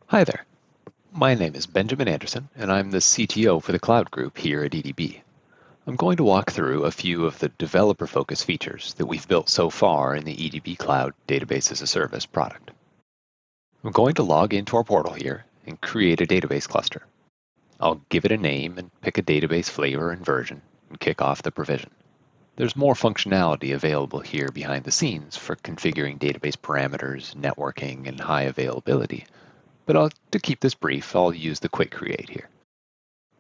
Hi there. My name is Benjamin Anderson, and I'm the CTO for the Cloud Group here at EDB. I'm going to walk through a few of the developer-focused features that we've built so far in the EDB Cloud Database as a Service product. I'm going to log into our portal here and create a database cluster. I'll give it a name and pick a database flavor and version and kick off the provision. There's more functionality available here behind the scenes for configuring database parameters, networking, and high availability. But to keep this brief, I'll use the quick create here.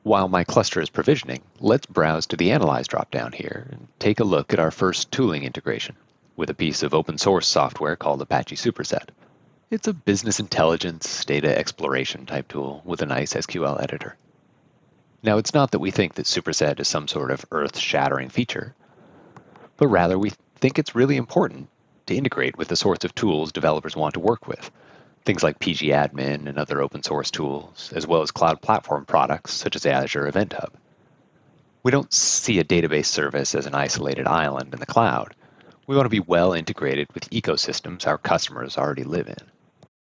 While my cluster is provisioning, let's browse to the Analyze dropdown here and take a look at our first tooling integration with a piece of open source software called Apache Superset. It's a business intelligence, data exploration type tool with a nice SQL editor. Now, it's not that we think that Superset is some sort of earth-shattering feature, but rather we think it's really important to integrate with the sorts of tools developers want to work with. Things like pgadmin and other open source tools, as well as cloud platform products such as Azure Event Hub. We don't see a database service as an isolated island in the cloud. We want to be well integrated with ecosystems our customers already live in.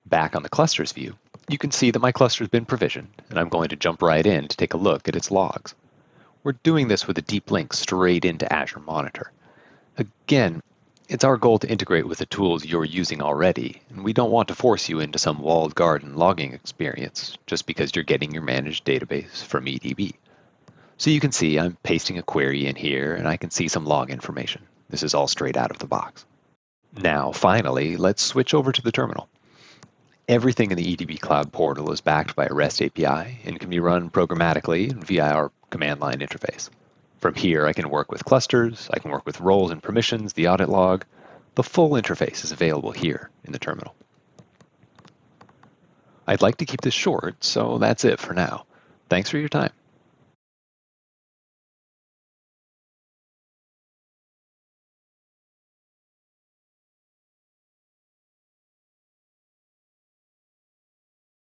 Back on the clusters view, you can see that my cluster has been provisioned, and I'm going to jump right in to take a look at its logs. We're doing this with a deep link straight into Azure Monitor. Again, it's our goal to integrate with the tools you're using already, and we don't want to force you into some walled garden logging experience just because you're getting your managed database from EDB. So you can see I'm pasting a query in here, and I can see some log information. This is all straight out of the box. Now, finally, let's switch over to the terminal. Everything in the EDB Cloud portal is backed by a REST API and can be run programmatically via our command line interface. From here, I can work with clusters, I can work with roles and permissions, the audit log. The full interface is available here in the terminal. I'd like to keep this short, so that's it for now. Thanks for your time.